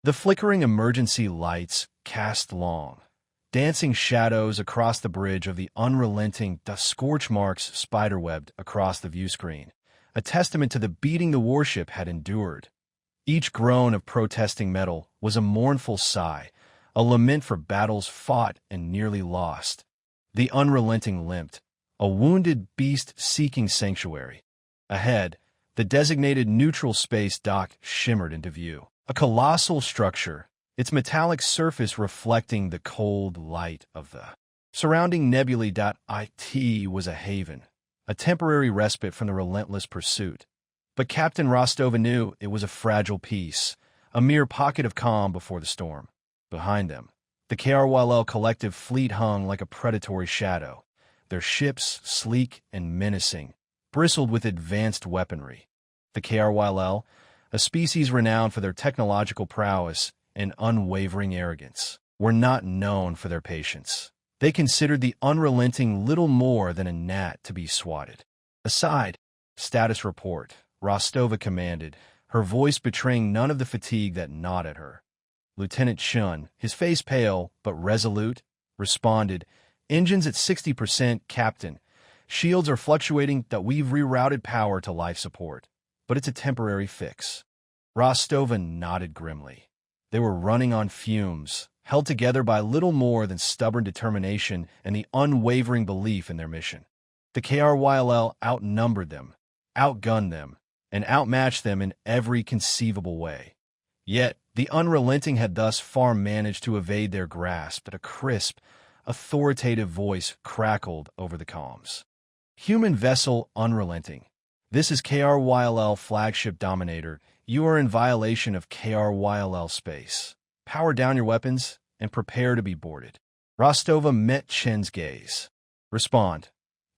The flickering emergency lights cast long, dancing shadows across the bridge of the unrelenting scorch marks spiderwebbed across the view screen, a testament to the beating the warship had endured. Each groan of protesting metal was a mournful sigh, a lament for battles fought and nearly lost. The unrelenting limped, a wounded beast seeking sanctuary. Ahead, the designated neutral space dock shimmered into view. A colossal structure, its metallic surface reflecting the cold light of the surrounding nebulae. It was a haven, a temporary respite from the relentless pursuit. But Captain Rostova knew it was a fragile peace, a mere pocket of calm before the storm. Behind them, the KRYL collective fleet hung like a predatory shadow, their ships, sleek and menacing, bristled with advanced weaponry. The KRYL, a species renowned for their technological prowess and unwavering arrogance, were not known for their patience. They considered the unrelenting little more than a gnat to be swatted. Aside, status report, Rostova commanded, her voice betraying none of the fatigue that gnawed at her. Lieutenant Chun, his face pale but resolute, responded, "Engines at 60%, Captain. Shields are fluctuating. We've rerouted power to life support, but it's a temporary fix." Rostova nodded grimly. They were running on fumes, held together by little more than stubborn determination and the unwavering belief in their mission. The KRYL outnumbered them, outgunned them, and outmatched them in every conceivable way. Yet, the unrelenting had thus far managed to evade their grasp. But a crisp, authoritative voice crackled over the comms. "Human vessel unrelenting. This is KRYL flagship Dominator. You are in violation of KRYL space. Power down your weapons and prepare to be boarded." Rostova met Chen's gaze. "Respond.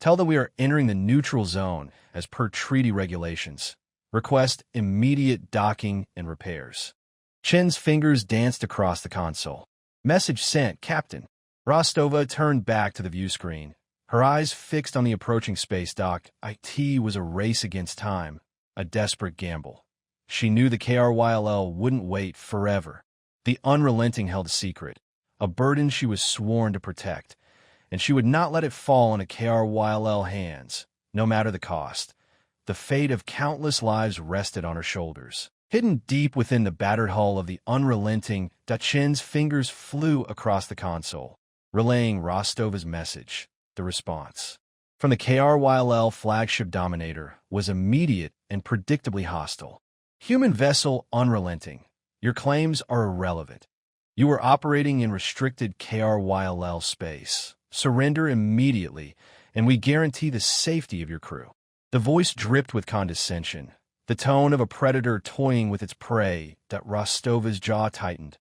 Tell them we are entering the neutral zone as per treaty regulations. Request immediate docking and repairs." Chen's fingers danced across the console. "Message sent, Captain." Rostova turned back to the view screen, her eyes fixed on the approaching space dock. It was a race against time, a desperate gamble. She knew the KRYL wouldn't wait forever. The unrelenting held a secret, a burden she was sworn to protect, and she would not let it fall into KRYL hands, no matter the cost. The fate of countless lives rested on her shoulders. Hidden deep within the battered hull of the unrelenting, Chen's fingers flew across the console, relaying Rostova's message. The response from the KRYL flagship Dominator was immediate and predictably hostile. "Human vessel unrelenting. Your claims are irrelevant. You are operating in restricted KRYL space. Surrender immediately, and we guarantee the safety of your crew." The voice dripped with condescension, the tone of a predator toying with its prey. Rostova's jaw tightened.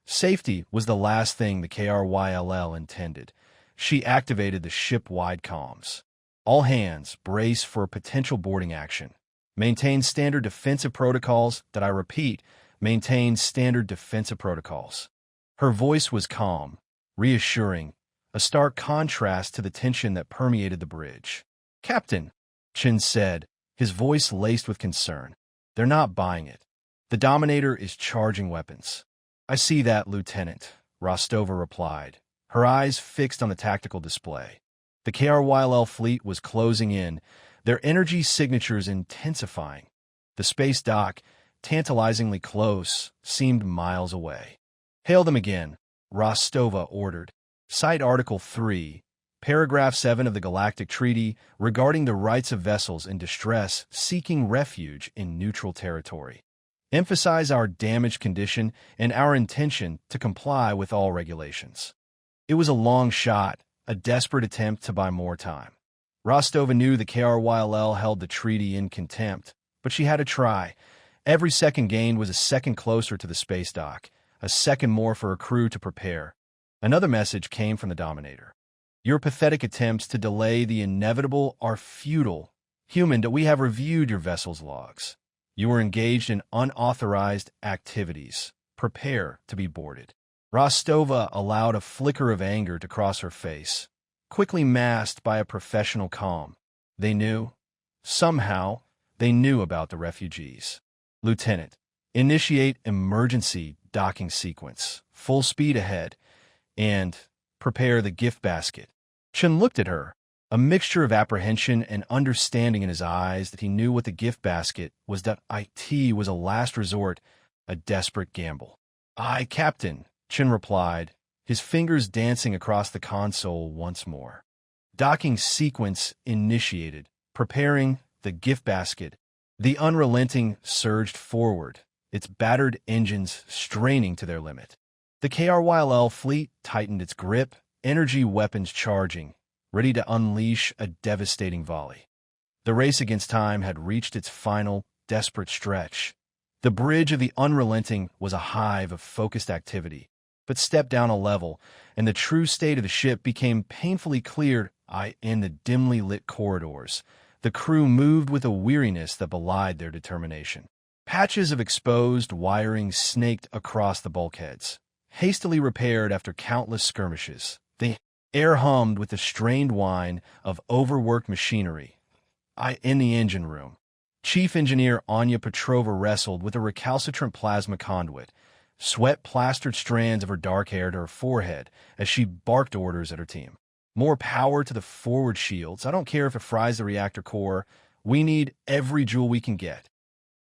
Safety was the last thing the KRYL intended. She activated the ship-wide comms. "All hands, brace for a potential boarding action. Maintain standard defensive protocols." I repeat, maintain standard defensive protocols. Her voice was calm, reassuring, a stark contrast to the tension that permeated the bridge. "Captain," Chen said, his voice laced with concern, "they're not buying it. The Dominator is charging weapons." "I see that, Lieutenant," Rostova replied, her eyes fixed on the tactical display. The KRYL fleet was closing in, their energy signatures intensifying. The space dock, tantalizingly close, seemed miles away. "Hail them again," Rostova ordered. "Cite Article 3, Paragraph 7 of the Galactic Treaty regarding the rights of vessels in distress seeking refuge in neutral territory. Emphasize our damaged condition and our intention to comply with all regulations." It was a long shot, a desperate attempt to buy more time. Rostova knew the KRYL held the treaty in contempt, but she had to try. Every second gained was a second closer to the space dock, a second more for her crew to prepare. Another message came from the Dominator. "Your pathetic attempts to delay the inevitable are futile. Human, we have reviewed your vessel's logs. You were engaged in unauthorized activities. Prepare to be boarded." Rostova allowed a flicker of anger to cross her face, quickly masked by a professional calm. They knew. Somehow, they knew about the refugees. "Lieutenant, initiate emergency docking sequence, full speed ahead, and prepare the gift basket. Chen looked at her, a mixture of apprehension and understanding in his eyes that he knew what the gift basket was, that it was a last resort, a desperate gamble. "Aye, Captain," Chen replied, his fingers dancing across the console once more. Docking sequence initiated, preparing the gift basket. The Unrelenting surged forward, its battered engines straining to their limit. The KRYL fleet tightened its grip, energy weapons charging, ready to unleash a devastating volley. The race against time had reached its final, desperate stretch. The bridge of the Unrelenting was a hive of focused activity, but stepped down a level, and the true state of the ship became painfully clear in the dimly lit corridors. The crew moved with a weariness that belied their determination. Patches of exposed wiring snaked across the bulkheads, hastily repaired after countless skirmishes. The air hummed with the strained whine of overworked machinery. In the engine room, Chief Engineer Anya Petrova wrestled with a recalcitrant plasma conduit. Sweat plastered strands of her dark hair to her forehead as she barked orders at her team. "More power to the forward shields. I don't care if it fries the reactor core. We need every joule we can get."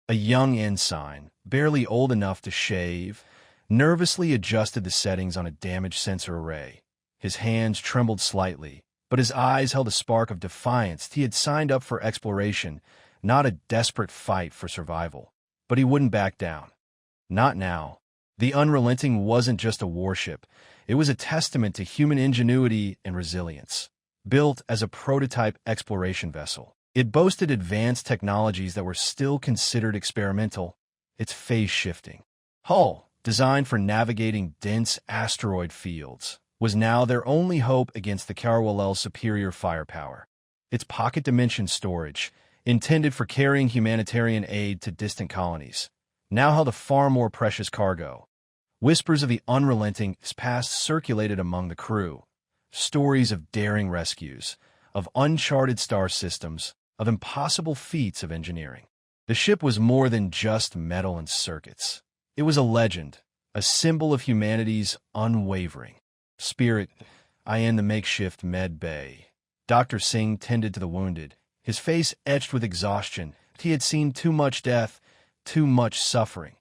A young ensign, barely old enough to shave, nervously adjusted the settings on a damaged sensor array. His hands trembled slightly, but his eyes held a spark of defiance. He had signed up for exploration, not a desperate fight for survival. But he wouldn't back down. Not now. The Unrelenting wasn't just a warship. It was a testament to human ingenuity and resilience. Built as a prototype exploration vessel, it boasted advanced technologies that were still considered experimental. Its phase-shifting hull, designed for navigating dense asteroid fields, was now their only hope against the Carwell's superior firepower. Its pocket dimension storage, intended for carrying humanitarian aid to distant colonies, now held a far more precious cargo. Whispers of the Unrelenting's past circulated among the crew. Stories of daring rescues, of uncharted star systems, of impossible feats of engineering. The ship was more than just metal and circuits. It was a legend, a symbol of humanity's unwavering spirit. In the makeshift med bay, Dr. Singh tended to the wounded, his face etched with exhaustion. He had seen too much death, too much suffering.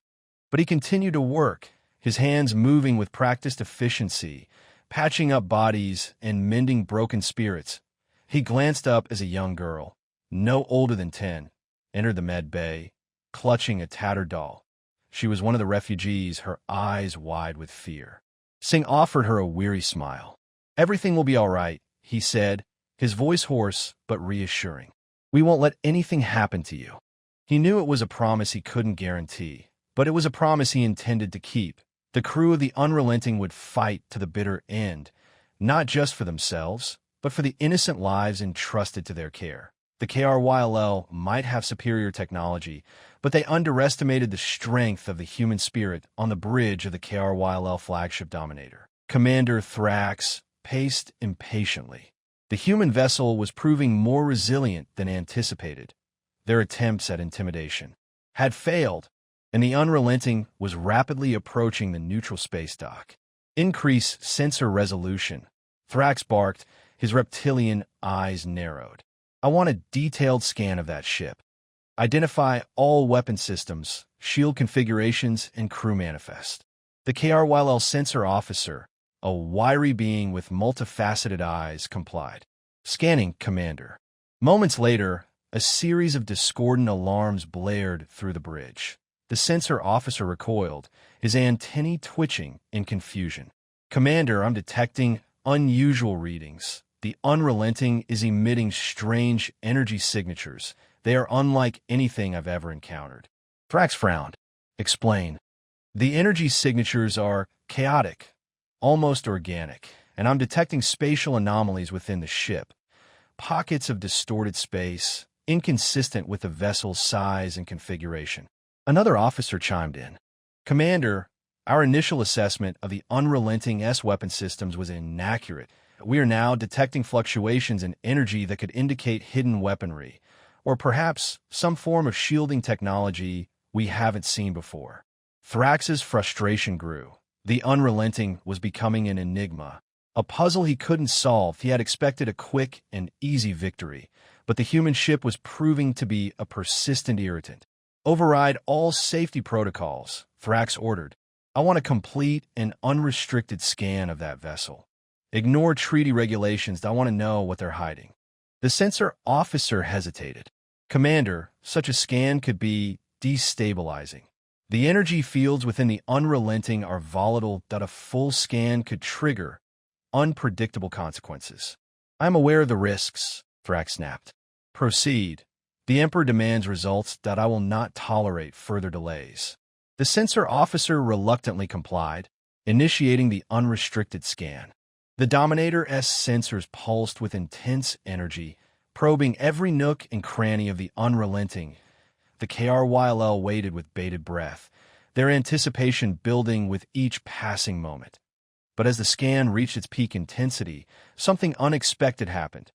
But he continued to work, his hands moving with practiced efficiency, patching up bodies and mending broken spirits. He glanced up as a young girl, no older than 10, entered the med bay, clutching a tattered doll. She was one of the refugees, her eyes wide with fear. Singh offered her a weary smile. "Everything will be all right," he said, his voice hoarse but reassuring. "We won't let anything happen to you." He knew it was a promise he couldn't guarantee, but it was a promise he intended to keep. The crew of the Unrelenting would fight to the bitter end, not just for themselves, but for the innocent lives entrusted to their care. The KRYL might have superior technology, but they underestimated the strength of the human spirit on the bridge of the KRYL flagship Dominator. Commander Thrax paced impatiently. The human vessel was proving more resilient than anticipated. Their attempts at intimidation had failed, and the Unrelenting was rapidly approaching the neutral space dock. "Increase sensor resolution," Thrax barked, his reptilian eyes narrowed. "I want a detailed scan of that ship. Identify all weapon systems, shield configurations, and crew manifest." The KRYL sensor officer, a wiry being with multifaceted eyes, complied. "Scanning, Commander." Moments later, a series of discordant alarms blared through the bridge. The sensor officer recoiled, his antennae twitching in confusion. "Commander, I'm detecting unusual readings. The Unrelenting is emitting strange energy signatures. They are unlike anything I've ever encountered." Thrax frowned. "Explain." "The energy signatures are chaotic, almost organic, and I'm detecting spatial anomalies within the ship. Pockets of distorted space, inconsistent with the vessel's size and configuration." Another officer chimed in. "Commander, our initial assessment of the Unrelenting's weapon systems was inaccurate. We are now detecting fluctuations in energy that could indicate hidden weaponry, or perhaps some form of shielding technology we haven't seen before." Thrax's frustration grew. The Unrelenting was becoming an enigma, a puzzle he couldn't solve. He had expected a quick and easy victory, but the human ship was proving to be a persistent irritant. "Override all safety protocols," Thrax ordered. "I want a complete and unrestricted scan of that vessel. Ignore treaty regulations. I want to know what they're hiding." The sensor officer hesitated. "Commander, such a scan could be destabilizing. The energy fields within the Unrelenting are volatile that a full scan could trigger unpredictable consequences." "I am aware of the risks," Thrax snapped. "Proceed. The Emperor demands results that I will not tolerate further delays." The sensor officer reluctantly complied, initiating the unrestricted scan. The Dominator's sensors pulsed with intense energy, probing every nook and cranny of the Unrelenting. The KRYL waited with bated breath, their anticipation building with each passing moment. But as the scan reached its peak intensity, something unexpected happened.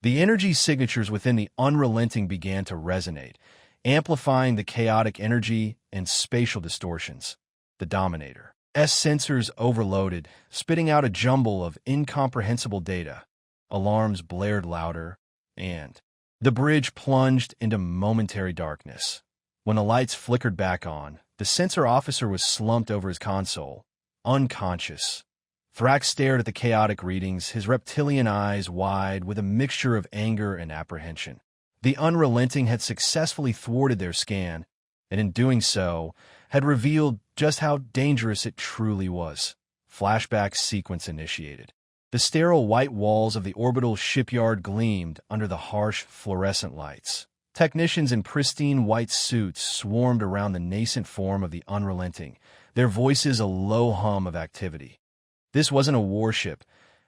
The energy signatures within the Unrelenting began to resonate, amplifying the chaotic energy and spatial distortions. The Dominator's sensors overloaded, spitting out a jumble of incomprehensible data. Alarms blared louder, and the bridge plunged into momentary darkness. When the lights flickered back on, the sensor officer was slumped over his console, unconscious. Thrax stared at the chaotic readings, his reptilian eyes wide with a mixture of anger and apprehension. The Unrelenting had successfully thwarted their scan, and in doing so, had revealed just how dangerous it truly was. Flashback sequence initiated. The sterile white walls of the orbital shipyard gleamed under the harsh fluorescent lights. Technicians in pristine white suits swarmed around the nascent form of the Unrelenting, their voices a low hum of activity. This wasn't a warship,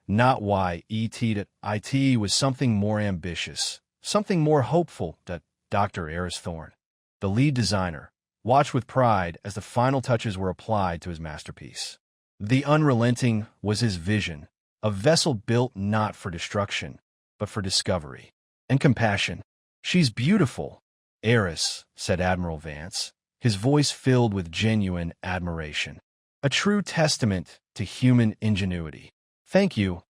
not why IT was something more ambitious, something more hopeful that Dr. Eris Thorne, the lead designer, watched with pride as the final touches were applied to his masterpiece. The Unrelenting was his vision, a vessel built not for destruction, but for discovery and compassion. "She's beautiful," Eris said Admiral Vance, his voice filled with genuine admiration. "A true testament to human ingenuity." "Thank you,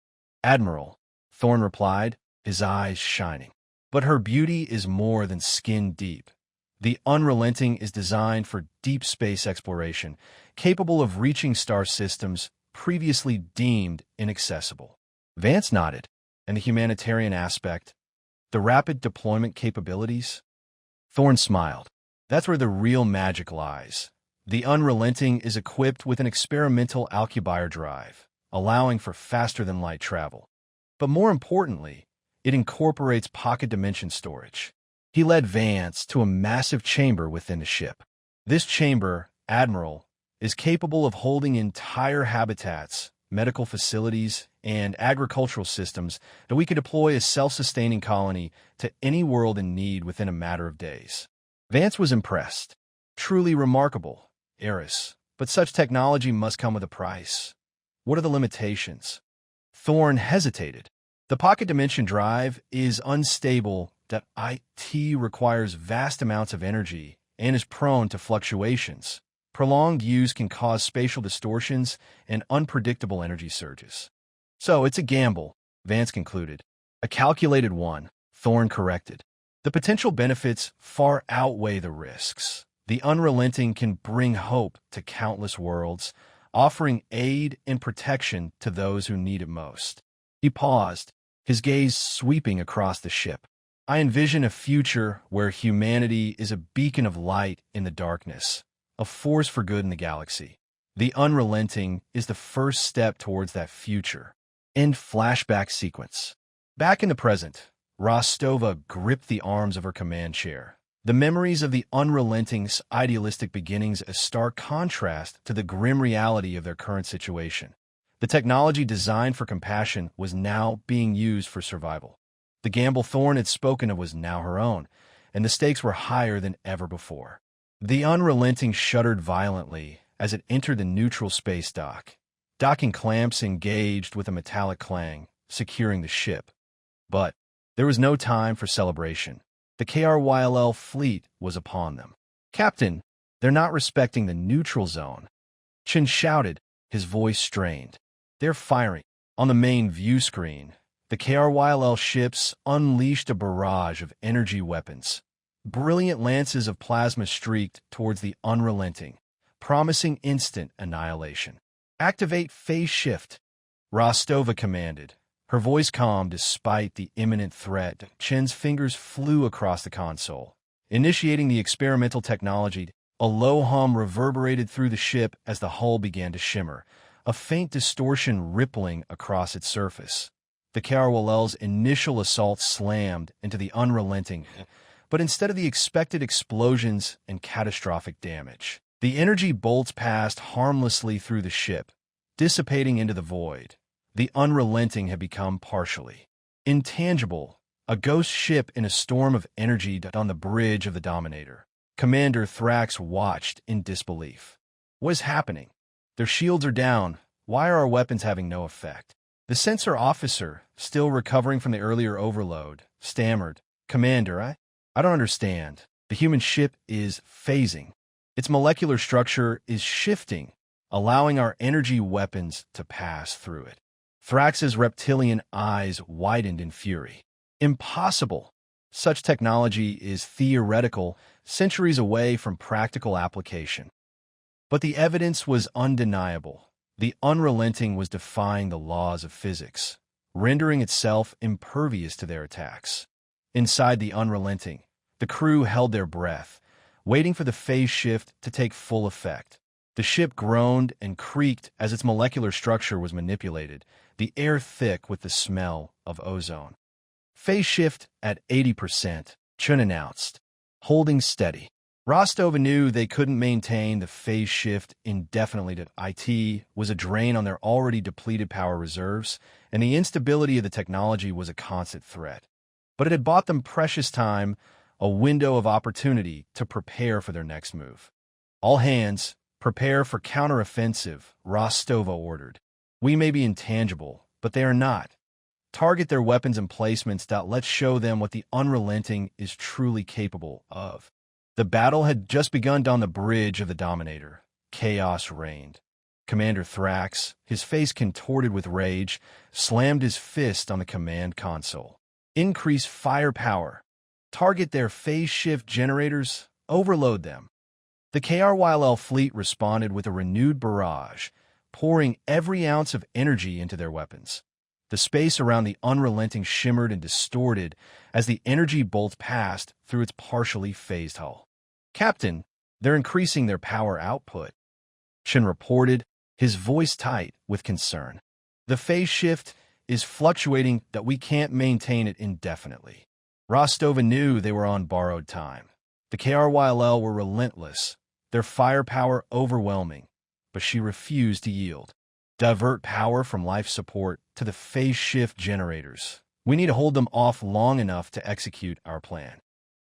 Admiral," Thorne replied, his eyes shining. "But her beauty is more than skin deep. The Unrelenting is designed for deep space exploration, capable of reaching star systems previously deemed inaccessible." Vance nodded. "And the humanitarian aspect? The rapid deployment capabilities?" Thorne smiled. "That's where the real magic lies. The Unrelenting is equipped with an experimental Alcubierre drive, allowing for faster-than-light travel. But more importantly, it incorporates pocket dimension storage." He led Vance to a massive chamber within the ship. "This chamber, Admiral, is capable of holding entire habitats, medical facilities, and agricultural systems that we could deploy a self-sustaining colony to any world in need within a matter of days." Vance was impressed. "Truly remarkable, Eris, but such technology must come with a price. What are the limitations?" Thorne hesitated. "The pocket dimension drive is unstable, that IT requires vast amounts of energy and is prone to fluctuations. Prolonged use can cause spatial distortions and unpredictable energy surges." "So it's a gamble," Vance concluded. "A calculated one," Thorne corrected. "The potential benefits far outweigh the risks. The Unrelenting can bring hope to countless worlds, offering aid and protection to those who need it most." He paused, his gaze sweeping across the ship. "I envision a future where humanity is a beacon of light in the darkness, a force for good in the galaxy. The Unrelenting is the first step towards that future." End flashback sequence. Back in the present, Rostova gripped the arms of her command chair. The memories of the Unrelenting's idealistic beginnings a stark contrast to the grim reality of their current situation. The technology designed for compassion was now being used for survival. The gamble Thorne had spoken of was now her own, and the stakes were higher than ever before. The Unrelenting shuddered violently as it entered the neutral space dock. Docking clamps engaged with a metallic clang, securing the ship. But there was no time for celebration. The KRYL fleet was upon them. "Captain," They're not respecting the neutral zone. Chin shouted, his voice strained. They're firing. On the main view screen, the KRYLL ships unleashed a barrage of energy weapons. Brilliant lances of plasma streaked towards the unrelenting, promising instant annihilation. Activate phase shift, Rostova commanded, her voice calm despite the imminent threat. Chen's fingers flew across the console. Initiating the experimental technology, a low hum reverberated through the ship as the hull began to shimmer, a faint distortion rippling across its surface. The KRYLL's initial assault slammed into the unrelenting, but instead of the expected explosions and catastrophic damage, the energy bolts passed harmlessly through the ship, dissipating into the void. The unrelenting had become partially intangible, a ghost ship in a storm of energy on the bridge of the Dominator. Commander Thrax watched in disbelief. What is happening? Their shields are down. Why are our weapons having no effect? The sensor officer, still recovering from the earlier overload, stammered, Commander, I don't understand. The human ship is phasing. Its molecular structure is shifting, allowing our energy weapons to pass through it. Thrax's reptilian eyes widened in fury. Impossible! Such technology is theoretical, centuries away from practical application. But the evidence was undeniable. The unrelenting was defying the laws of physics, rendering itself impervious to their attacks. Inside the unrelenting, the crew held their breath, waiting for the phase shift to take full effect. The ship groaned and creaked as its molecular structure was manipulated, the air thick with the smell of ozone. Phase shift at 80%, Chun announced, holding steady. Rostova knew they couldn't maintain the phase shift indefinitely. IT was a drain on their already depleted power reserves, and the instability of the technology was a constant threat. But it had bought them precious time, a window of opportunity to prepare for their next move. All hands, prepare for counteroffensive, Rostova ordered. We may be intangible, but they are not. Target their weapons and placements. Let's show them what the unrelenting is truly capable of. The battle had just begun on the bridge of the Dominator. Chaos reigned. Commander Thrax, his face contorted with rage, slammed his fist on the command console. Increase firepower. Target their phase shift generators. Overload them. The KRYLL fleet responded with a renewed barrage, pouring every ounce of energy into their weapons. The space around the unrelenting shimmered and distorted as the energy bolt passed through its partially phased hull. Captain, they're increasing their power output, Chin reported, his voice tight with concern. The phase shift is fluctuating that we can't maintain it indefinitely. Rostova knew they were on borrowed time. The KRYLL were relentless, their firepower overwhelming, but she refused to yield. Divert power from life support to the phase shift generators. We need to hold them off long enough to execute our plan.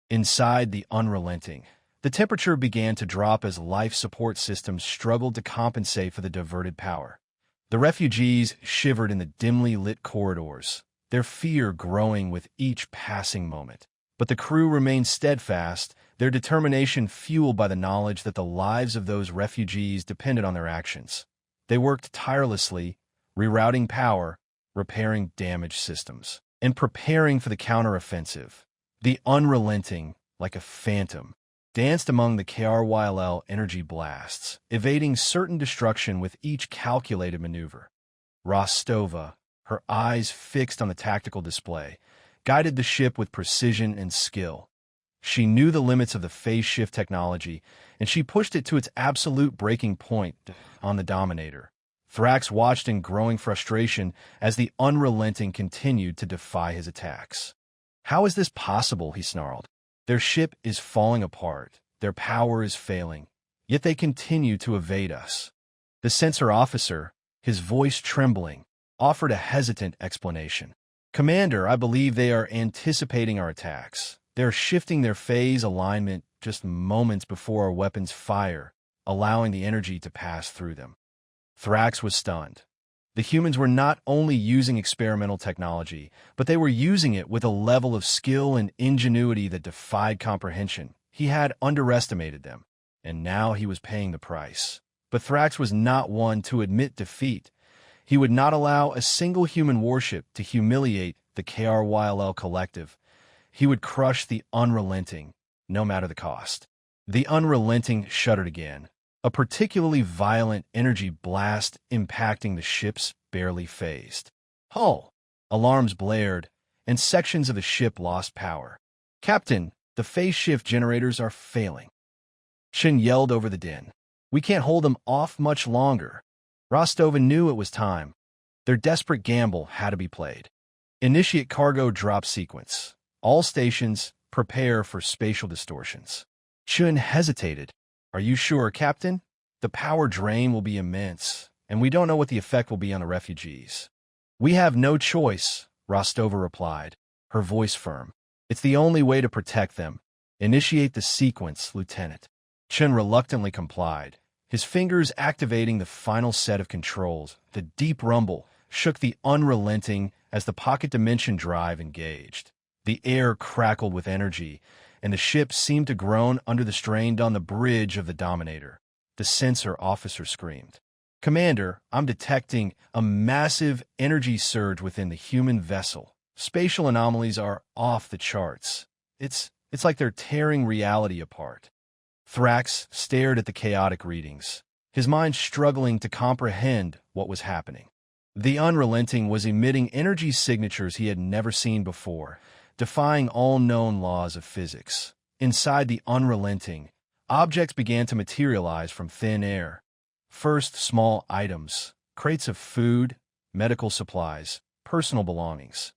Inside the unrelenting, the temperature began to drop as life support systems struggled to compensate for the diverted power. The refugees shivered in the dimly lit corridors, their fear growing with each passing moment. But the crew remained steadfast, their determination fueled by the knowledge that the lives of those refugees depended on their actions. They worked tirelessly, rerouting power, repairing damaged systems, and preparing for the counteroffensive. The unrelenting, like a phantom, danced among the KRYLL energy blasts, evading certain destruction with each calculated maneuver. Rostova, her eyes fixed on the tactical display, guided the ship with precision and skill. She knew the limits of the phase shift technology, and she pushed it to its absolute breaking point on the Dominator. Thrax watched in growing frustration as the unrelenting continued to defy his attacks. How is this possible, he snarled. Their ship is falling apart, their power is failing, yet they continue to evade us. The sensor officer, his voice trembling, offered a hesitant explanation. Commander, I believe they are anticipating our attacks. They're shifting their phase alignment just moments before our weapons fire, allowing the energy to pass through them. Thrax was stunned. The humans were not only using experimental technology, but they were using it with a level of skill and ingenuity that defied comprehension. He had underestimated them, and now he was paying the price. But Thrax was not one to admit defeat. He would not allow a single human warship to humiliate the KRYLL collective. He would crush the Unrelenting, no matter the cost. The Unrelenting shuddered again, a particularly violent energy blast impacting the ship's barely phased hull. Alarms blared, and sections of the ship lost power. "Captain, the phase shift generators are failing." Shin yelled over the din. "We can't hold them off much longer." Rostova knew it was time. Their desperate gamble had to be played. Initiate cargo drop sequence. All stations, prepare for spatial distortions. Chun hesitated. "Are you sure, Captain? The power drain will be immense, and we don't know what the effect will be on the refugees." "We have no choice," Rostova replied, her voice firm. "It's the only way to protect them. Initiate the sequence, Lieutenant." Chun reluctantly complied, his fingers activating the final set of controls. The deep rumble shook the Unrelenting as the pocket dimension drive engaged. The air crackled with energy, and the ship seemed to groan under the strain on the bridge of the Dominator. The sensor officer screamed, "Commander, I'm detecting a massive energy surge within the human vessel. Spatial anomalies are off the charts. It's like they're tearing reality apart." Thrax stared at the chaotic readings, his mind struggling to comprehend what was happening. The Unrelenting was emitting energy signatures he had never seen before, defying all known laws of physics. Inside the Unrelenting, objects began to materialize from thin air. First, small items, crates of food, medical supplies, personal belongings.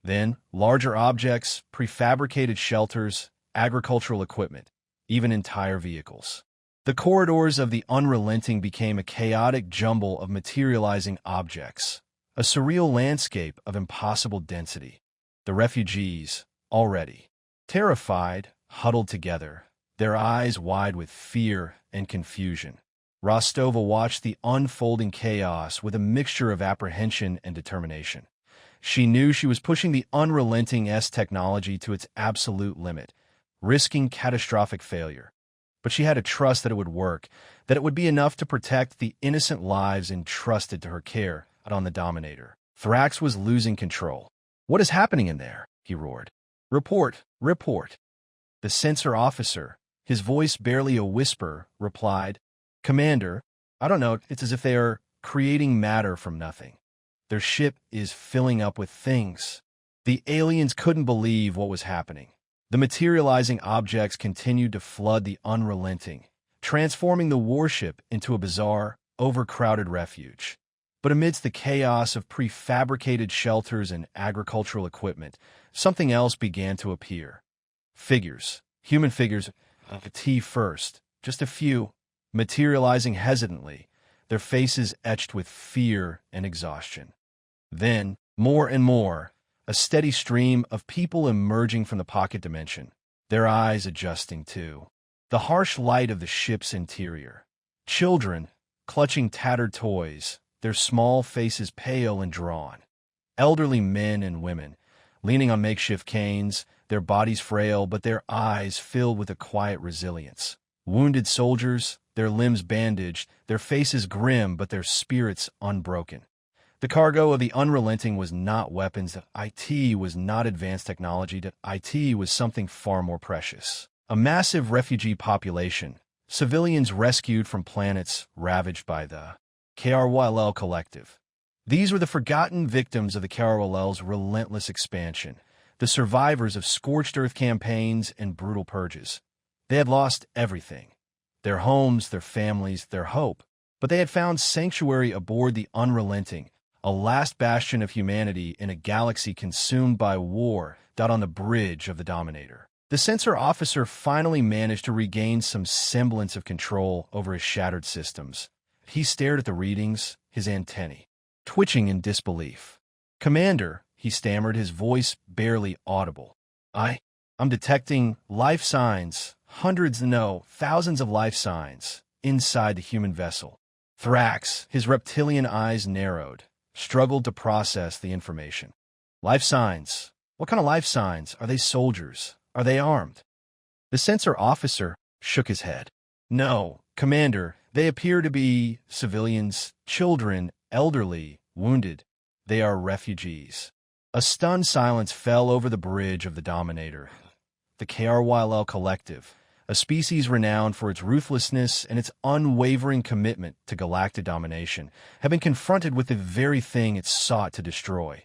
Then, larger objects, prefabricated shelters, agricultural equipment, even entire vehicles. The corridors of the Unrelenting became a chaotic jumble of materializing objects, a surreal landscape of impossible density. The refugees, already terrified, huddled together, their eyes wide with fear and confusion. Rostova watched the unfolding chaos with a mixture of apprehension and determination. She knew she was pushing the Unrelenting's technology to its absolute limit, risking catastrophic failure. But she had to trust that it would work, that it would be enough to protect the innocent lives entrusted to her care out on the Dominator. Thrax was losing control. "What is happening in there?" he roared. "Report, report." The sensor officer, his voice barely a whisper, replied, "Commander, I don't know, it's as if they are creating matter from nothing. Their ship is filling up with things." The aliens couldn't believe what was happening. The materializing objects continued to flood the Unrelenting, transforming the warship into a bizarre, overcrowded refuge. But amidst the chaos of prefabricated shelters and agricultural equipment, something else began to appear. Figures, human figures, petite first, just a few, materializing hesitantly, their faces etched with fear and exhaustion. Then, more and more, a steady stream of people emerging from the pocket dimension, their eyes adjusting to the harsh light of the ship's interior. Children, clutching tattered toys, their small faces pale and drawn. Elderly men and women, leaning on makeshift canes, their bodies frail but their eyes filled with a quiet resilience. Wounded soldiers, their limbs bandaged, their faces grim but their spirits unbroken. The cargo of the Unrelenting was not weapons. That IT was not advanced technology. That IT was something far more precious. A massive refugee population, civilians rescued from planets ravaged by the KRYLL collective. These were the forgotten victims of the KRYLL's relentless expansion, the survivors of scorched earth campaigns and brutal purges. They had lost everything, their homes, their families, their hope, but they had found sanctuary aboard the Unrelenting, a last bastion of humanity in a galaxy consumed by war, on the bridge of the Dominator. The sensor officer finally managed to regain some semblance of control over his shattered systems. He stared at the readings, his antennae twitching in disbelief. "Commander," he stammered, his voice barely audible. I'm detecting life signs, hundreds, no, thousands of life signs, inside the human vessel." Thrax, his reptilian eyes narrowed, struggled to process the information. "Life signs? What kind of life signs? Are they soldiers? Are they armed?" The sensor officer shook his head. No, Commander, they appear to be civilians, children, elderly, wounded. They are refugees. A stunned silence fell over the bridge of the Dominator. The KRYL Collective, a species renowned for its ruthlessness and its unwavering commitment to galactic domination, had been confronted with the very thing it sought to destroy: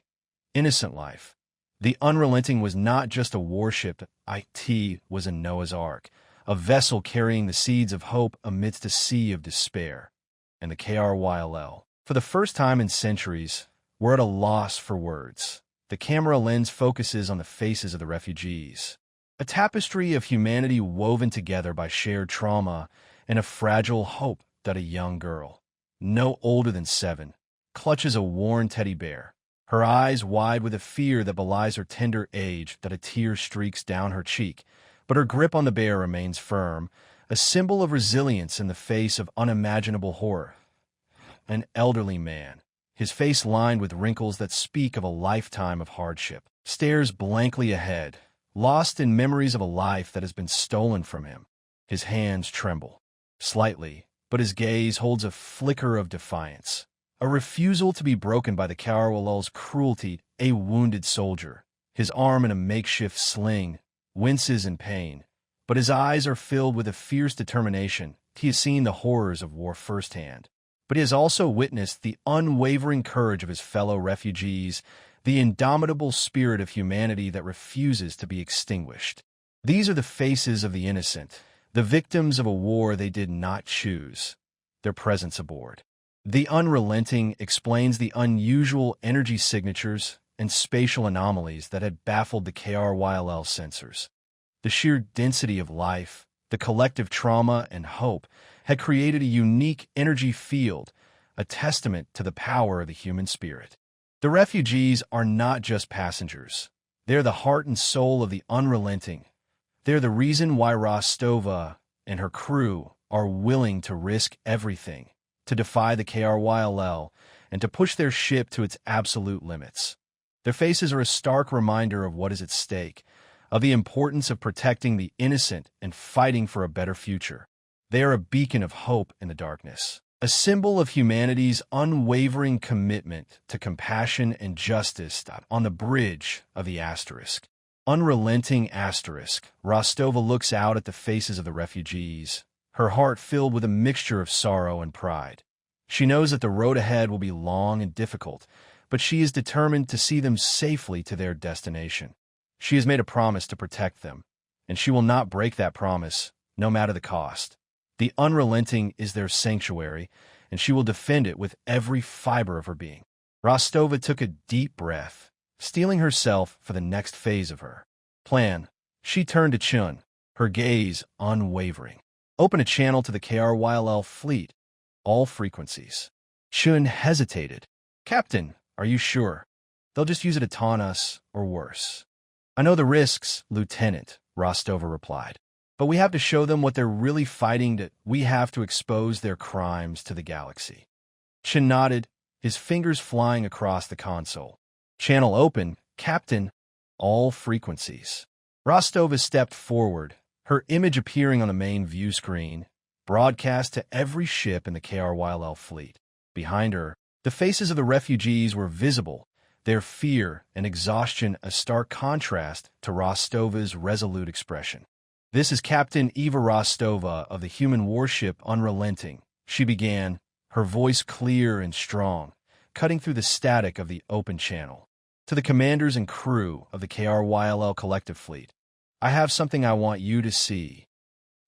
innocent life. The Unrelenting was not just a warship, it was a Noah's Ark, a vessel carrying the seeds of hope amidst a sea of despair. And the KRYL, for the first time in centuries, were at a loss for words. The camera lens focuses on the faces of the refugees, a tapestry of humanity woven together by shared trauma and a fragile hope that a young girl, no older than 7, clutches a worn teddy bear, her eyes wide with a fear that belies her tender age, that a tear streaks down her cheek, but her grip on the bear remains firm, a symbol of resilience in the face of unimaginable horror. An elderly man, his face lined with wrinkles that speak of a lifetime of hardship, stares blankly ahead, lost in memories of a life that has been stolen from him. His hands tremble, slightly, but his gaze holds a flicker of defiance, a refusal to be broken by the KRYL's cruelty. A wounded soldier, his arm in a makeshift sling, winces in pain, but his eyes are filled with a fierce determination. He has seen the horrors of war firsthand, but he has also witnessed the unwavering courage of his fellow refugees, the indomitable spirit of humanity that refuses to be extinguished. These are the faces of the innocent, the victims of a war they did not choose, their presence aboard. The Unrelenting explains the unusual energy signatures and spatial anomalies that had baffled the KRYL sensors. The sheer density of life, the collective trauma and hope, had created a unique energy field, a testament to the power of the human spirit. The refugees are not just passengers. They're the heart and soul of the Unrelenting. They're the reason why Rostova and her crew are willing to risk everything, to defy the KRYL, and to push their ship to its absolute limits. Their faces are a stark reminder of what is at stake, of the importance of protecting the innocent and fighting for a better future. They are a beacon of hope in the darkness, a symbol of humanity's unwavering commitment to compassion and justice on the bridge of the asterisk. Unrelenting asterisk. Rostova looks out at the faces of the refugees, her heart filled with a mixture of sorrow and pride. She knows that the road ahead will be long and difficult, but she is determined to see them safely to their destination. She has made a promise to protect them, and she will not break that promise, no matter the cost. The Unrelenting is their sanctuary, and she will defend it with every fiber of her being. Rostova took a deep breath, steeling herself for the next phase of her plan. She turned to Chun, her gaze unwavering. Open a channel to the KRYL fleet, all frequencies. Chun hesitated. Captain, are you sure? They'll just use it to taunt us, or worse. I know the risks, Lieutenant, Rostova replied. But we have to show them what they're really fighting. We have to expose their crimes to the galaxy. Chun nodded, his fingers flying across the console. Channel open, Captain. All frequencies. Rostova stepped forward, her image appearing on the main view screen, broadcast to every ship in the KRYL fleet. Behind her, the faces of the refugees were visible, their fear and exhaustion a stark contrast to Rostova's resolute expression. This is Captain Eva Rostova of the human warship Unrelenting, she began, her voice clear and strong, cutting through the static of the open channel. To the commanders and crew of the KRYL collective fleet, I have something I want you to see.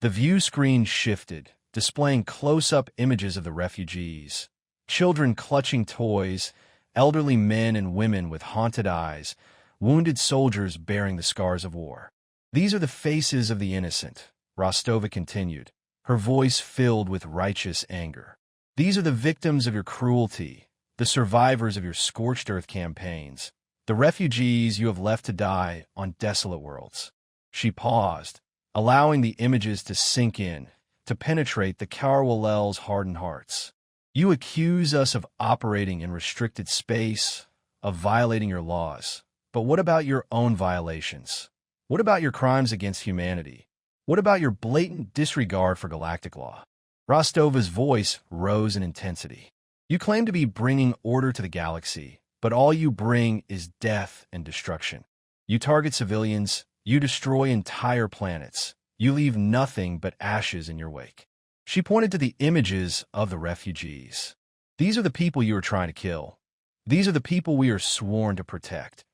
The view screen shifted, displaying close-up images of the refugees, children clutching toys, elderly men and women with haunted eyes, wounded soldiers bearing the scars of war. These are the faces of the innocent, Rostova continued, her voice filled with righteous anger. These are the victims of your cruelty, the survivors of your scorched earth campaigns, the refugees you have left to die on desolate worlds. She paused, allowing the images to sink in, to penetrate the KRYL's hardened hearts. You accuse us of operating in restricted space, of violating your laws. But what about your own violations? What about your crimes against humanity? What about your blatant disregard for galactic law? Rostova's voice rose in intensity. You claim to be bringing order to the galaxy, but all you bring is death and destruction. You target civilians, you destroy entire planets, you leave nothing but ashes in your wake. She pointed to the images of the refugees. These are the people you are trying to kill. These are the people we are sworn to protect,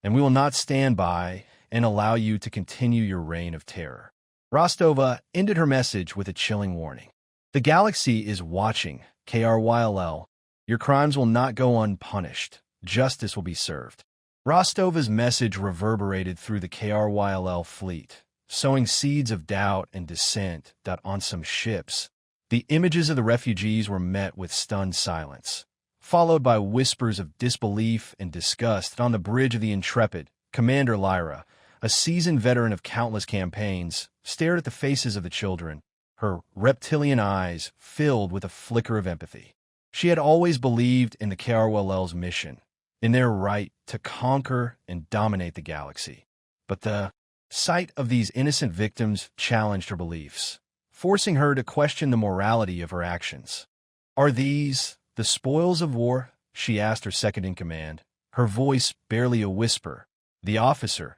and we will not stand by and allow you to continue your reign of terror. Rostova ended her message with a chilling warning. The galaxy is watching, KRYLL. Your crimes will not go unpunished. Justice will be served. Rostova's message reverberated through the KRYLL fleet, sowing seeds of doubt and dissent that on some ships, the images of the refugees were met with stunned silence, followed by whispers of disbelief and disgust. On the bridge of the Intrepid, Commander Lyra, a seasoned veteran of countless campaigns, stared at the faces of the children, her reptilian eyes filled with a flicker of empathy. She had always believed in the KRYLL's mission, in their right to conquer and dominate the galaxy. But the sight of these innocent victims challenged her beliefs, forcing her to question the morality of her actions. Are these the spoils of war? She asked her second-in-command, her voice barely a whisper. The officer,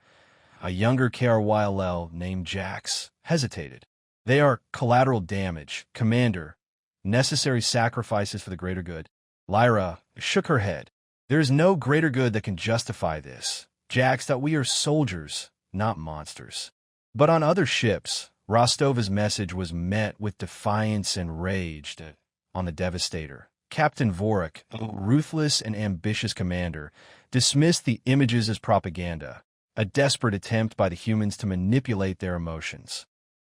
a younger KRYLL named Jax, hesitated. They are collateral damage, Commander, necessary sacrifices for the greater good. Lyra shook her head. There is no greater good that can justify this, Jax, that we are soldiers, not monsters. But on other ships, Rostova's message was met with defiance and rage. On the Devastator, Captain Vorik, a ruthless and ambitious commander, dismissed the images as propaganda, a desperate attempt by the humans to manipulate their emotions.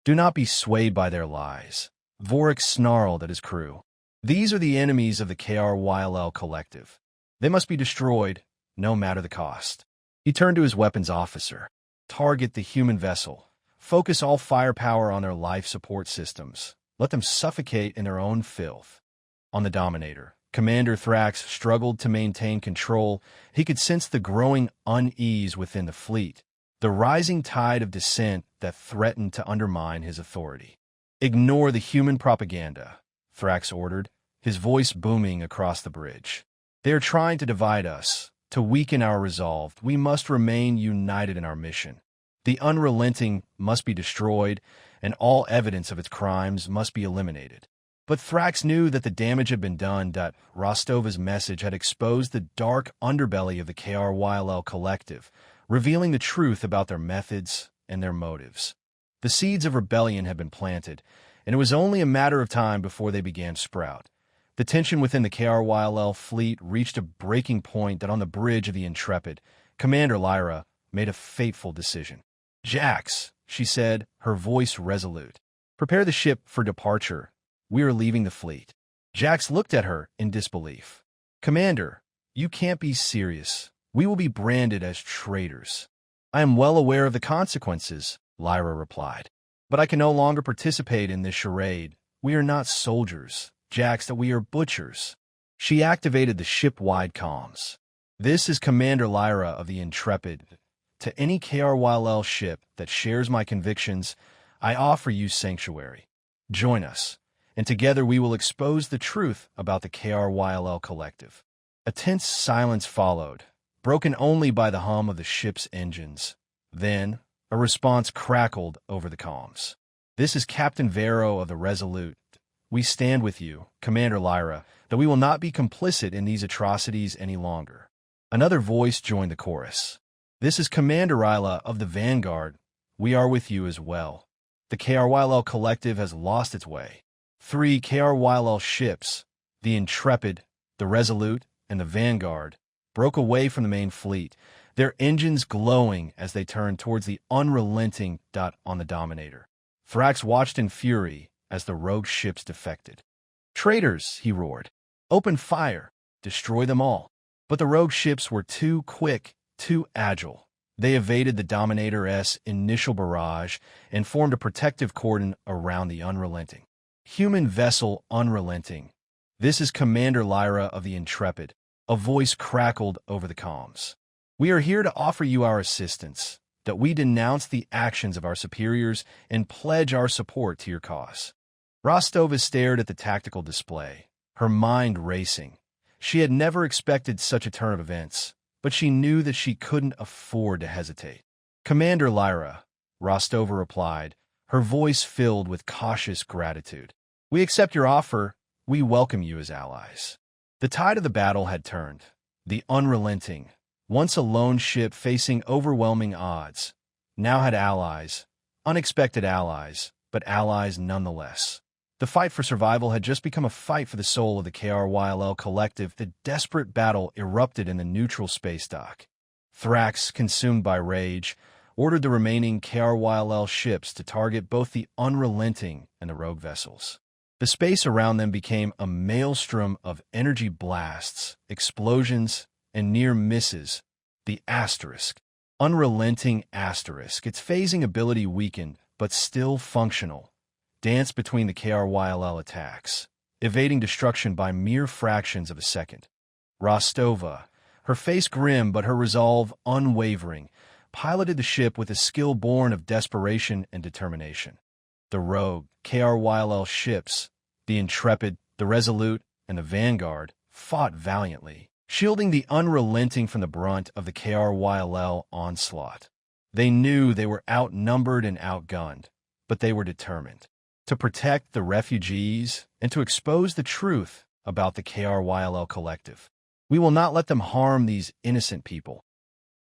Do not be swayed by their lies. Vorik snarled at his crew. These are the enemies of the KRYLL collective. They must be destroyed, no matter the cost. He turned to his weapons officer. Target the human vessel. Focus all firepower on their life support systems. Let them suffocate in their own filth. On the Dominator, Commander Thrax struggled to maintain control. He could sense the growing unease within the fleet, the rising tide of dissent that threatened to undermine his authority. Ignore the human propaganda, Thrax ordered, his voice booming across the bridge. They are trying to divide us, to weaken our resolve. We must remain united in our mission. The Unrelenting must be destroyed, and all evidence of its crimes must be eliminated. But Thrax knew that the damage had been done, that Rostova's message had exposed the dark underbelly of the KRYLL collective, revealing the truth about their methods and their motives. The seeds of rebellion had been planted, and it was only a matter of time before they began to sprout. The tension within the KRYLL fleet reached a breaking point that on the bridge of the Intrepid, Commander Lyra made a fateful decision. Jax, she said, her voice resolute. Prepare the ship for departure. We are leaving the fleet. Jax looked at her in disbelief. Commander, you can't be serious. We will be branded as traitors. I am well aware of the consequences, Lyra replied. But I can no longer participate in this charade. We are not soldiers, Jax, that we are butchers. She activated the ship-wide comms. This is Commander Lyra of the Intrepid. To any KRYLL ship that shares my convictions, I offer you sanctuary. Join us, and together we will expose the truth about the KRYLL collective. A tense silence followed, broken only by the hum of the ship's engines. Then, a response crackled over the comms. This is Captain Vero of the Resolute. We stand with you, Commander Lyra, that we will not be complicit in these atrocities any longer. Another voice joined the chorus. This is Commander Ryla of the Vanguard. We are with you as well. The KRYLL collective has lost its way. 3 KRYLL ships, the Intrepid, the Resolute, and the Vanguard, broke away from the main fleet, their engines glowing as they turned towards the Unrelenting on the Dominator. Thrax watched in fury as the rogue ships defected. Traitors, he roared. Open fire. Destroy them all. But the rogue ships were too quick, too agile. They evaded the Dominator's initial barrage and formed a protective cordon around the Unrelenting. Human vessel Unrelenting. This is Commander Lyra of the Intrepid. A voice crackled over the comms. We are here to offer you our assistance. that we denounce the actions of our superiors and pledge our support to your cause." Rostova stared at the tactical display, her mind racing. She had never expected such a turn of events, but she knew that she couldn't afford to hesitate. "Commander Lyra," Rostova replied, her voice filled with cautious gratitude. "We accept your offer. We welcome you as allies." The tide of the battle had turned. The Unrelenting, once a lone ship facing overwhelming odds, now had allies, unexpected allies, but allies nonetheless. The fight for survival had just become a fight for the soul of the KRYLL collective. The desperate battle erupted in the neutral space dock. Thrax, consumed by rage, ordered the remaining KRYLL ships to target both the Unrelenting and the rogue vessels. The space around them became a maelstrom of energy blasts, explosions, and near misses. The Asterisk, Unrelenting Asterisk, its phasing ability weakened, but still functional, danced between the KRYLL attacks, evading destruction by mere fractions of a second. Rostova, her face grim but her resolve unwavering, piloted the ship with a skill born of desperation and determination. The rogue KRYLL ships, the Intrepid, the Resolute, and the Vanguard, fought valiantly, shielding the Unrelenting from the brunt of the KRYLL onslaught. They knew they were outnumbered and outgunned, but they were determined to protect the refugees and to expose the truth about the KRYLL collective. "We will not let them harm these innocent people,"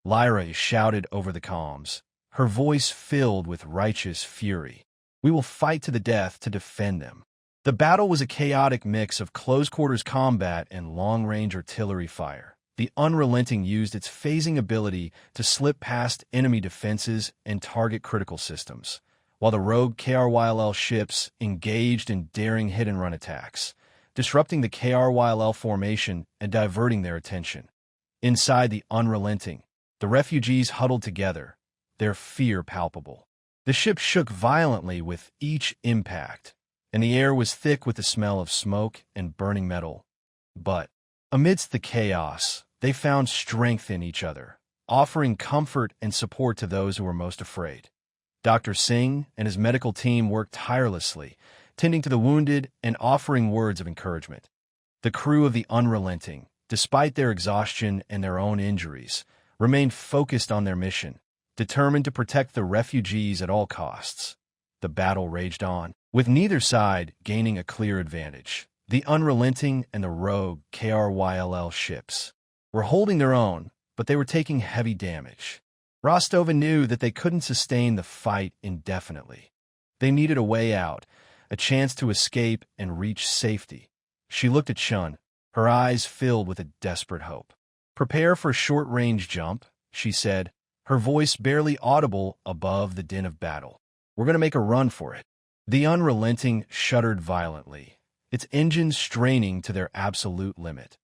Lyra shouted over the comms, her voice filled with righteous fury. "We will fight to the death to defend them." The battle was a chaotic mix of close-quarters combat and long-range artillery fire. The Unrelenting used its phasing ability to slip past enemy defenses and target critical systems, while the rogue KRYLL ships engaged in daring hit-and-run attacks, disrupting the KRYLL formation and diverting their attention. Inside the Unrelenting, the refugees huddled together, their fear palpable. The ship shook violently with each impact, and the air was thick with the smell of smoke and burning metal. But amidst the chaos, they found strength in each other, offering comfort and support to those who were most afraid. Dr. Singh and his medical team worked tirelessly, tending to the wounded and offering words of encouragement. The crew of the Unrelenting, despite their exhaustion and their own injuries, remained focused on their mission, determined to protect the refugees at all costs. The battle raged on, with neither side gaining a clear advantage. The Unrelenting and the rogue KRYLL ships were holding their own, but they were taking heavy damage. Rostova knew that they couldn't sustain the fight indefinitely. They needed a way out, a chance to escape and reach safety. She looked at Chun, her eyes filled with a desperate hope. "Prepare for a short-range jump," she said, her voice barely audible above the din of battle. "We're going to make a run for it." The Unrelenting shuddered violently, its engines straining to their absolute limit.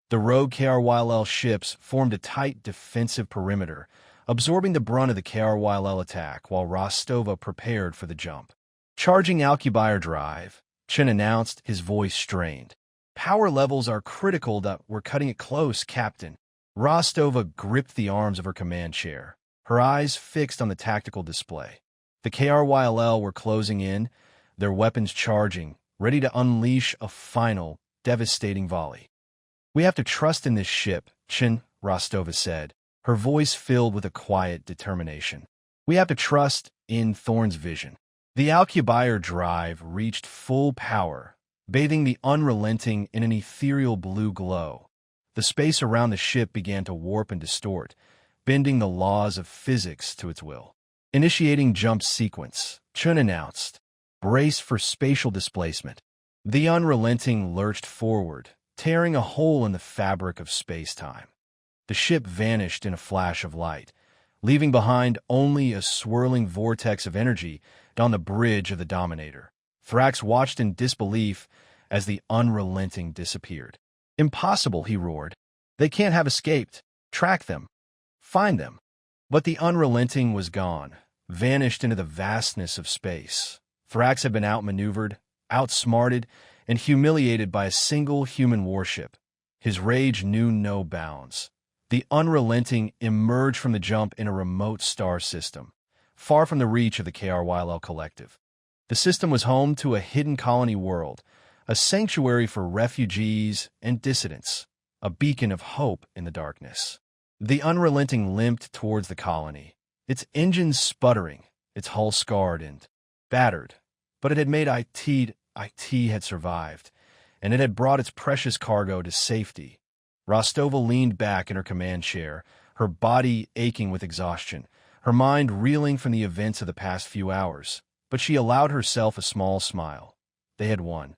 The rogue KRYLL ships formed a tight defensive perimeter, absorbing the brunt of the KRYLL attack while Rostova prepared for the jump. "Charging Alcubierre drive," Chen announced, his voice strained. "Power levels are critical that we're cutting it close, Captain." Rostova gripped the arms of her command chair, her eyes fixed on the tactical display. The KRYLL were closing in, their weapons charging, ready to unleash a final, devastating volley. "We have to trust in this ship," Chen, Rostova said, her voice filled with a quiet determination. "We have to trust in Thorn's vision." The Alcubierre drive reached full power, bathing the Unrelenting in an ethereal blue glow. The space around the ship began to warp and distort, bending the laws of physics to its will. "Initiating jump sequence," Chun announced. "Brace for spatial displacement." The Unrelenting lurched forward, tearing a hole in the fabric of space-time. The ship vanished in a flash of light, leaving behind only a swirling vortex of energy down the bridge of the Dominator. Thrax watched in disbelief as the Unrelenting disappeared. "Impossible," he roared. "They can't have escaped. Track them. Find them." But the Unrelenting was gone, vanished into the vastness of space. Thrax had been outmaneuvered, outsmarted, and humiliated by a single human warship. His rage knew no bounds. The Unrelenting emerged from the jump in a remote star system, far from the reach of the KRYL collective. The system was home to a hidden colony world, a sanctuary for refugees and dissidents, a beacon of hope in the darkness. The Unrelenting limped towards the colony, its engines sputtering, its hull scarred and battered. But it had made IT had survived, and it had brought its precious cargo to safety. Rostova leaned back in her command chair, her body aching with exhaustion, her mind reeling from the events of the past few hours. But she allowed herself a small smile. They had won.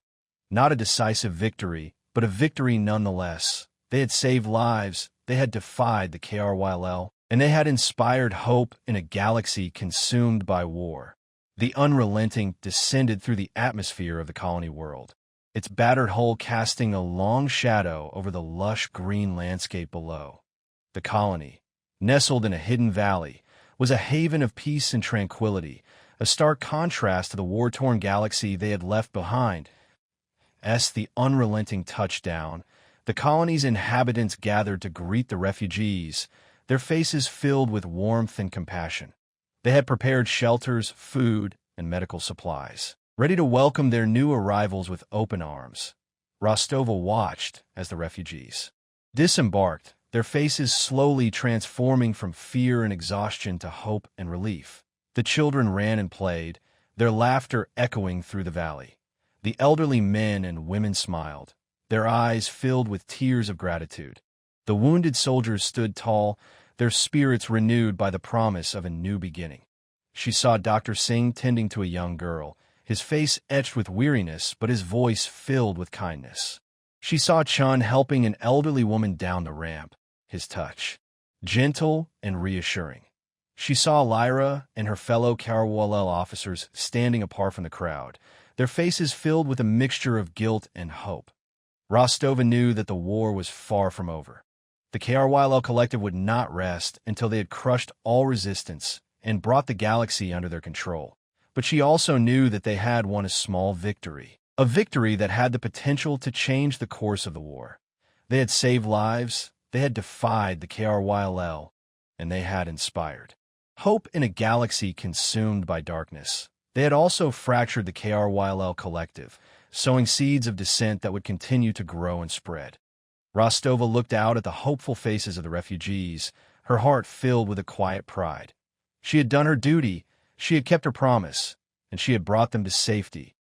Not a decisive victory, but a victory nonetheless. They had saved lives, they had defied the KRYL, and they had inspired hope in a galaxy consumed by war. The Unrelenting descended through the atmosphere of the colony world, its battered hull casting a long shadow over the lush green landscape below. The colony, nestled in a hidden valley, was a haven of peace and tranquility, a stark contrast to the war-torn galaxy they had left behind. As the Unrelenting touched down, the colony's inhabitants gathered to greet the refugees, their faces filled with warmth and compassion. They had prepared shelters, food, and medical supplies, ready to welcome their new arrivals with open arms. Rostova watched as the refugees disembarked, their faces slowly transforming from fear and exhaustion to hope and relief. The children ran and played, their laughter echoing through the valley. The elderly men and women smiled, their eyes filled with tears of gratitude. The wounded soldiers stood tall, their spirits renewed by the promise of a new beginning. She saw Dr. Singh tending to a young girl, his face etched with weariness but his voice filled with kindness. She saw Chun helping an elderly woman down the ramp, his touch gentle and reassuring. She saw Lyra and her fellow KRYL officers standing apart from the crowd, their faces filled with a mixture of guilt and hope. Rostova knew that the war was far from over. The KRYL collective would not rest until they had crushed all resistance and brought the galaxy under their control. But she also knew that they had won a small victory, a victory that had the potential to change the course of the war. They had saved lives, they had defied the KRYL, and they had inspired hope in a galaxy consumed by darkness. They had also fractured the KRYL collective, sowing seeds of dissent that would continue to grow and spread. Rostova looked out at the hopeful faces of the refugees, her heart filled with a quiet pride. She had done her duty, she had kept her promise, and she had brought them to safety.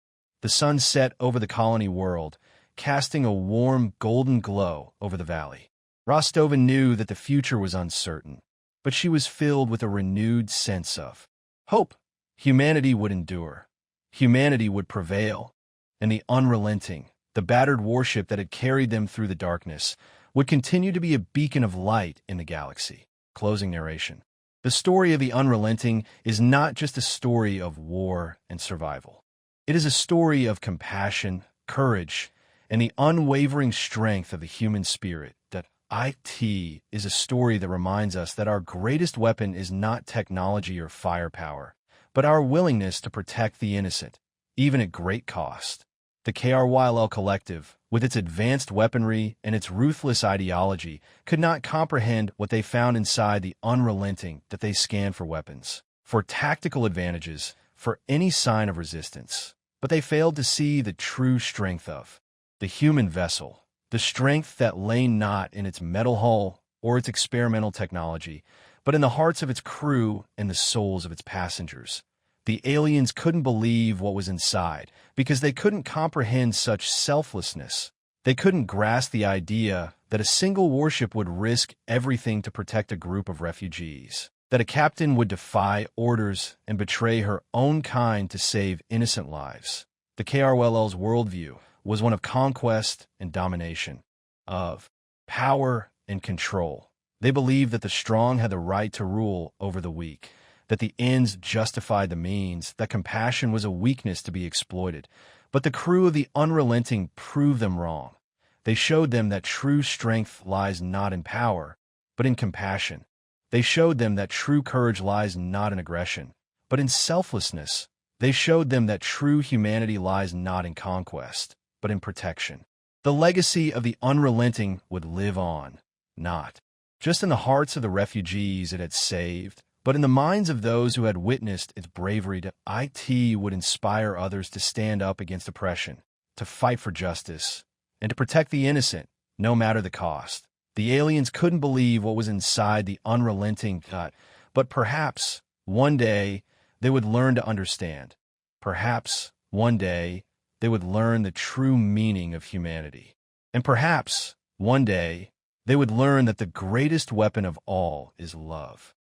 The sun set over the colony world, casting a warm, golden glow over the valley. Rostova knew that the future was uncertain, but she was filled with a renewed sense of hope. Humanity would endure. Humanity would prevail. And the Unrelenting, the battered warship that had carried them through the darkness, would continue to be a beacon of light in the galaxy. Closing narration. The story of the Unrelenting is not just a story of war and survival. It is a story of compassion, courage, and the unwavering strength of the human spirit. That IT is a story that reminds us that our greatest weapon is not technology or firepower, but our willingness to protect the innocent, even at great cost. The KRYL collective, with its advanced weaponry and its ruthless ideology, could not comprehend what they found inside the Unrelenting that they scanned for weapons, for tactical advantages, for any sign of resistance. But they failed to see the true strength of the human vessel, the strength that lay not in its metal hull or its experimental technology, but in the hearts of its crew and the souls of its passengers. The aliens couldn't believe what was inside because they couldn't comprehend such selflessness. They couldn't grasp the idea that a single warship would risk everything to protect a group of refugees, that a captain would defy orders and betray her own kind to save innocent lives. The KRYL's worldview was one of conquest and domination, of power and control. They believed that the strong had the right to rule over the weak, that the ends justified the means, that compassion was a weakness to be exploited. But the crew of the Unrelenting proved them wrong. They showed them that true strength lies not in power, but in compassion. They showed them that true courage lies not in aggression, but in selflessness. They showed them that true humanity lies not in conquest, but in protection. The legacy of the Unrelenting would live on, not just in the hearts of the refugees it had saved, but in the minds of those who had witnessed its bravery. It would inspire others to stand up against oppression, to fight for justice, and to protect the innocent, no matter the cost. The aliens couldn't believe what was inside the unrelenting gut, but perhaps one day they would learn to understand. Perhaps one day they would learn the true meaning of humanity. And perhaps one day they would learn that the greatest weapon of all is love.